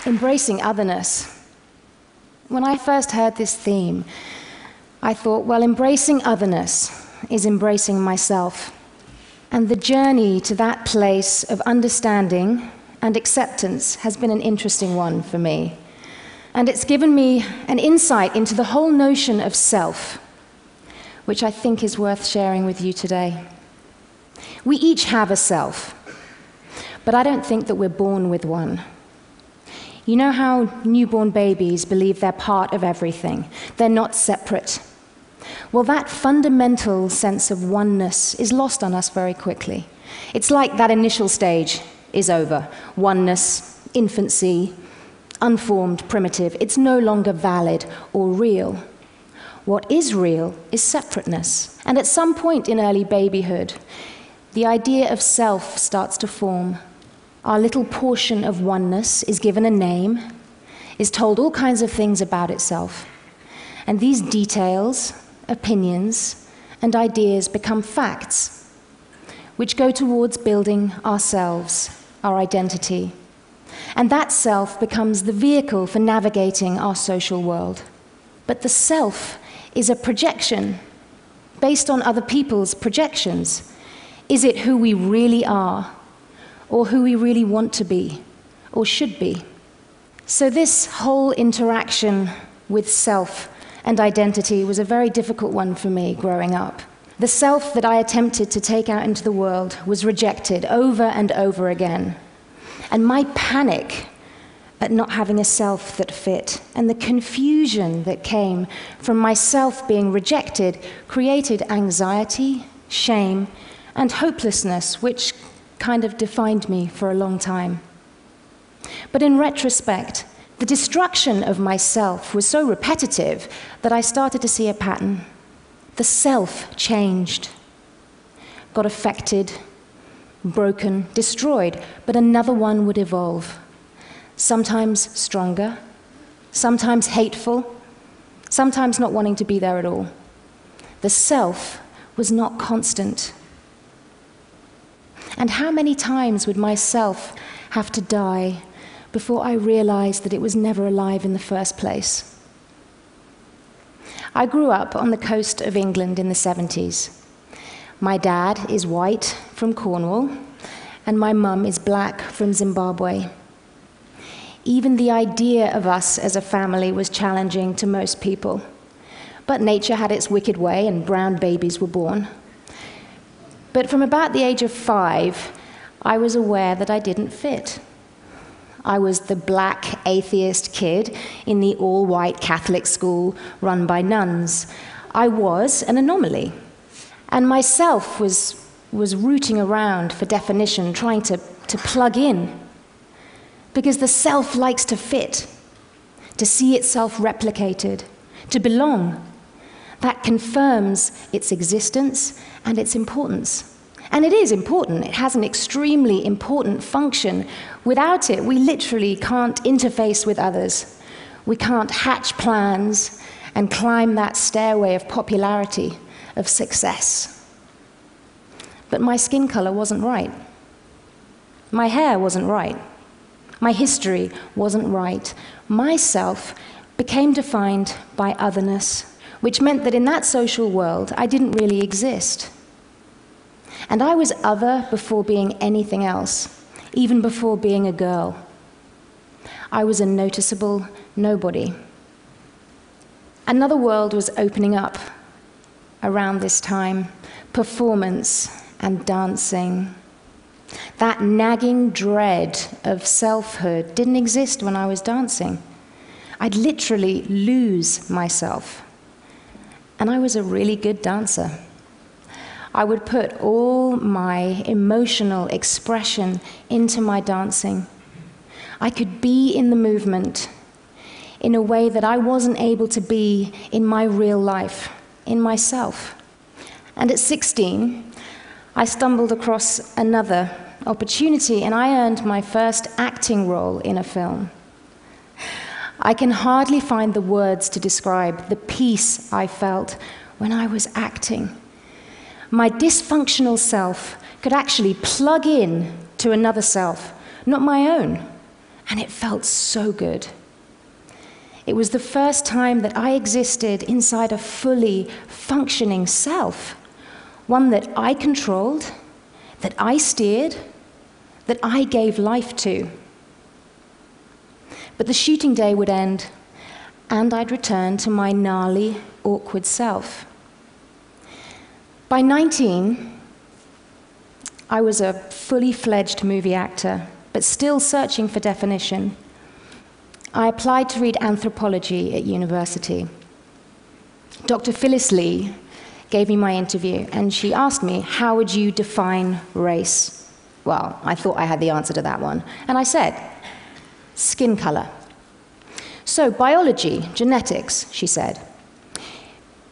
Embracing otherness. When I first heard this theme, I thought, well, embracing otherness is embracing myself. And the journey to that place of understanding and acceptance has been an interesting one for me. And it's given me an insight into the whole notion of self, which I think is worth sharing with you today. We each have a self, but I don't think that we're born with one. You know how newborn babies believe they're part of everything? They're not separate. Well, that fundamental sense of oneness is lost on us very quickly. It's like that initial stage is over. Oneness, infancy, unformed, primitive. It's no longer valid or real. What is real is separateness. And at some point in early babyhood, the idea of self starts to form. Our little portion of oneness is given a name, is told all kinds of things about itself. And these details, opinions, and ideas become facts, which go towards building ourselves, our identity. And that self becomes the vehicle for navigating our social world. But the self is a projection based on other people's projections. Is it who we really are? Or who we really want to be, or should be. So this whole interaction with self and identity was a very difficult one for me growing up. The self that I attempted to take out into the world was rejected over and over again. And my panic at not having a self that fit, and the confusion that came from myself being rejected, created anxiety, shame, and hopelessness, which kind of defined me for a long time. But in retrospect, the destruction of myself was so repetitive that I started to see a pattern. The self changed, got affected, broken, destroyed, but another one would evolve. Sometimes stronger, sometimes hateful, sometimes not wanting to be there at all. The self was not constant. And how many times would myself have to die before I realized that it was never alive in the first place? I grew up on the coast of England in the 70s. My dad is white from Cornwall, and my mum is black from Zimbabwe. Even the idea of us as a family was challenging to most people. But nature had its wicked way, and brown babies were born. But from about the age of 5, I was aware that I didn't fit. I was the black atheist kid in the all-white Catholic school run by nuns. I was an anomaly. And myself was rooting around for definition, trying to plug in. Because the self likes to fit, to see itself replicated, to belong. That confirms its existence and its importance. And it is important. It has an extremely important function. Without it, we literally can't interface with others. We can't hatch plans and climb that stairway of popularity, of success. But my skin color wasn't right. My hair wasn't right. My history wasn't right. Myself became defined by otherness, which meant that in that social world, I didn't really exist. And I was other before being anything else, even before being a girl. I was a noticeable nobody. Another world was opening up around this time, performance and dancing. That nagging dread of selfhood didn't exist when I was dancing. I'd literally lose myself. And I was a really good dancer. I would put all my emotional expression into my dancing. I could be in the movement in a way that I wasn't able to be in my real life, in myself. And at 16, I stumbled across another opportunity, and I earned my first acting role in a film. I can hardly find the words to describe the peace I felt when I was acting. My dysfunctional self could actually plug in to another self, not my own, and it felt so good. It was the first time that I existed inside a fully functioning self, one that I controlled, that I steered, that I gave life to. But the shooting day would end, and I'd return to my gnarly, awkward self. By 19, I was a fully fledged movie actor, but still searching for definition. I applied to read anthropology at university. Dr. Phyllis Lee gave me my interview, and she asked me, how would you define race? Well, I thought I had the answer to that one, and I said, skin color. So, biology, genetics, she said.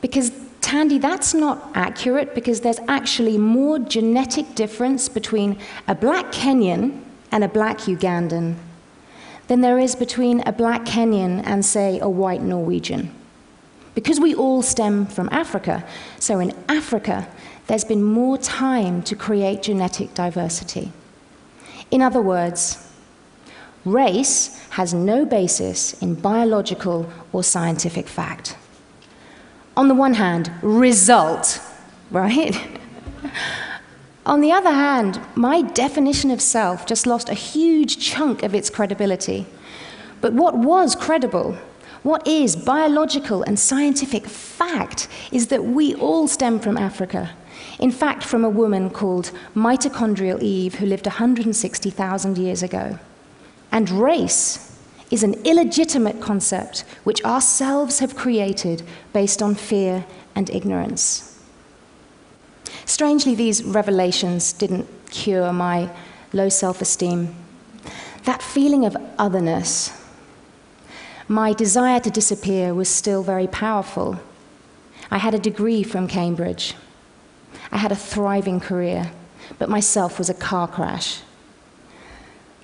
Because, Tandy, that's not accurate, because there's actually more genetic difference between a black Kenyan and a black Ugandan than there is between a black Kenyan and, say, a white Norwegian. Because we all stem from Africa, so in Africa, there's been more time to create genetic diversity. In other words, race has no basis in biological or scientific fact. On the one hand, result, right? On the other hand, my definition of self just lost a huge chunk of its credibility. But what was credible, what is biological and scientific fact, is that we all stem from Africa. In fact, from a woman called Mitochondrial Eve, who lived 160,000 years ago. And race is an illegitimate concept which ourselves have created based on fear and ignorance. Strangely, these revelations didn't cure my low self-esteem. That feeling of otherness, my desire to disappear, was still very powerful. I had a degree from Cambridge. I had a thriving career, but myself was a car crash.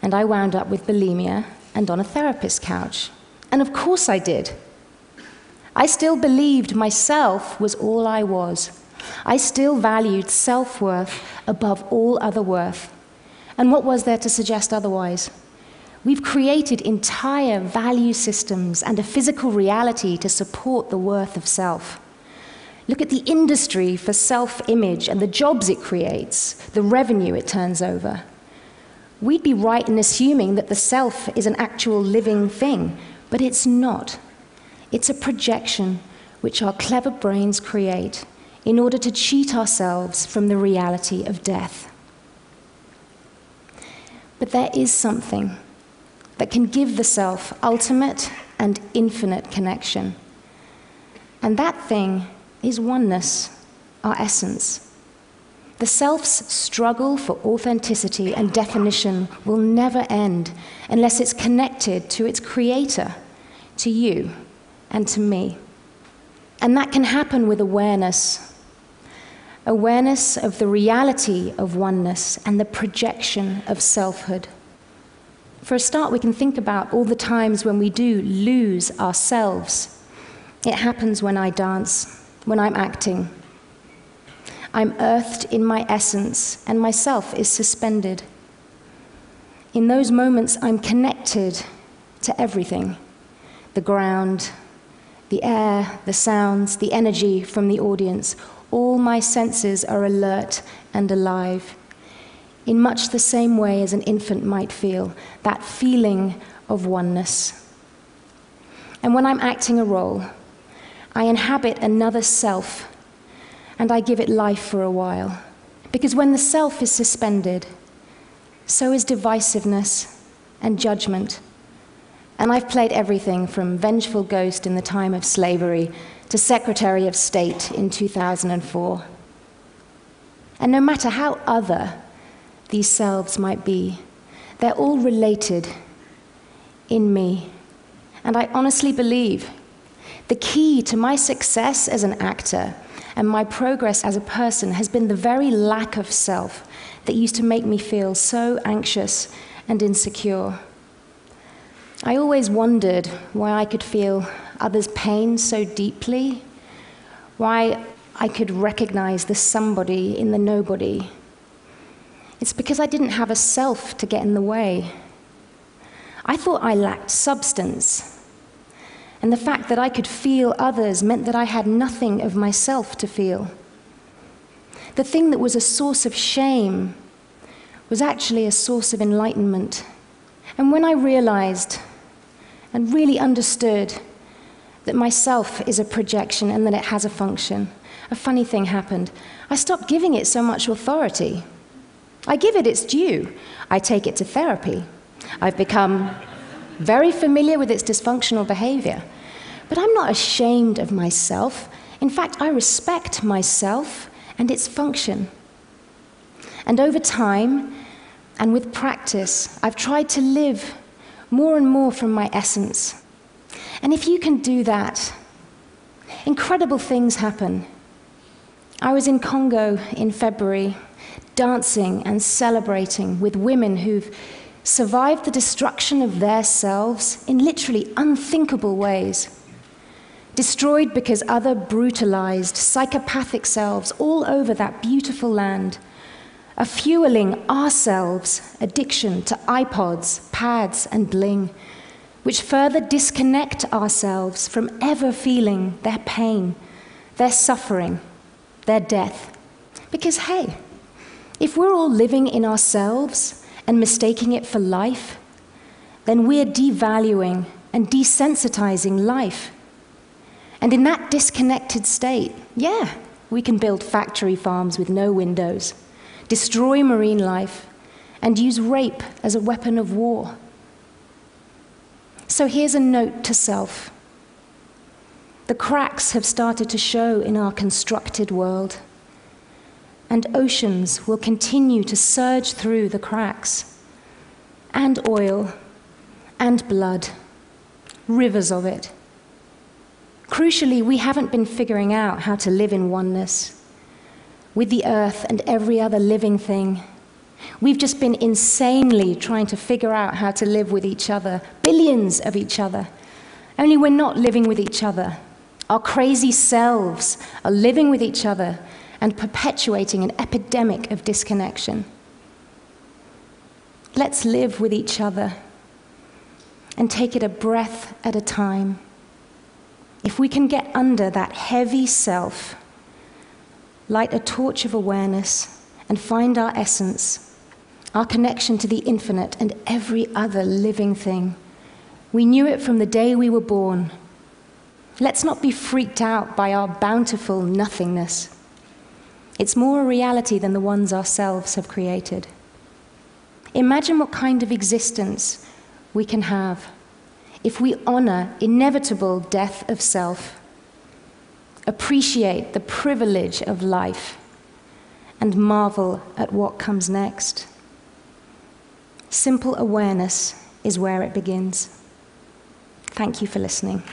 And I wound up with bulimia and on a therapist's couch. And of course I did. I still believed myself was all I was. I still valued self-worth above all other worth. And what was there to suggest otherwise? We've created entire value systems and a physical reality to support the worth of self. Look at the industry for self-image and the jobs it creates, the revenue it turns over. We'd be right in assuming that the self is an actual living thing, but it's not. It's a projection which our clever brains create in order to cheat ourselves from the reality of death. But there is something that can give the self ultimate and infinite connection. And that thing is oneness, our essence. The self's struggle for authenticity and definition will never end unless it's connected to its creator, to you and to me. And that can happen with awareness. Awareness of the reality of oneness and the projection of selfhood. For a start, we can think about all the times when we do lose ourselves. It happens when I dance, when I'm acting. I'm earthed in my essence, and myself is suspended. In those moments, I'm connected to everything. The ground, the air, the sounds, the energy from the audience. All my senses are alert and alive. In much the same way as an infant might feel, that feeling of oneness. And when I'm acting a role, I inhabit another self, and I give it life for a while. Because when the self is suspended, so is divisiveness and judgment. And I've played everything from vengeful ghost in the time of slavery to Secretary of State in 2004. And no matter how other these selves might be, they're all related in me. And I honestly believe the key to my success as an actor and my progress as a person has been the very lack of self that used to make me feel so anxious and insecure. I always wondered why I could feel others' pain so deeply, why I could recognize the somebody in the nobody. It's because I didn't have a self to get in the way. I thought I lacked substance. And the fact that I could feel others meant that I had nothing of myself to feel. The thing that was a source of shame was actually a source of enlightenment. And when I realized and really understood that myself is a projection and that it has a function, a funny thing happened. I stopped giving it so much authority. I give it its due. I take it to therapy. I've become very familiar with its dysfunctional behavior. But I'm not ashamed of myself. In fact, I respect myself and its function. And over time, and with practice, I've tried to live more and more from my essence. And if you can do that, incredible things happen. I was in Congo in February, dancing and celebrating with women who've survived the destruction of their selves in literally unthinkable ways. Destroyed because other brutalized, psychopathic selves all over that beautiful land are fueling ourselves' addiction to iPods, pads, and bling, which further disconnect ourselves from ever feeling their pain, their suffering, their death. Because, hey, if we're all living in ourselves and mistaking it for life, then we're devaluing and desensitizing life. And in that disconnected state, yeah, we can build factory farms with no windows, destroy marine life, and use rape as a weapon of war. So here's a note to self. The cracks have started to show in our constructed world, and oceans will continue to surge through the cracks, and oil, and blood, rivers of it. Crucially, we haven't been figuring out how to live in oneness with the earth and every other living thing. We've just been insanely trying to figure out how to live with each other, billions of each other. Only we're not living with each other. Our crazy selves are living with each other and perpetuating an epidemic of disconnection. Let's live with each other and take it a breath at a time. If we can get under that heavy self, light a torch of awareness, and find our essence, our connection to the infinite and every other living thing. We knew it from the day we were born. Let's not be freaked out by our bountiful nothingness. It's more a reality than the ones ourselves have created. Imagine what kind of existence we can have if we honor inevitable death of self, appreciate the privilege of life, and marvel at what comes next. Simple awareness is where it begins. Thank you for listening.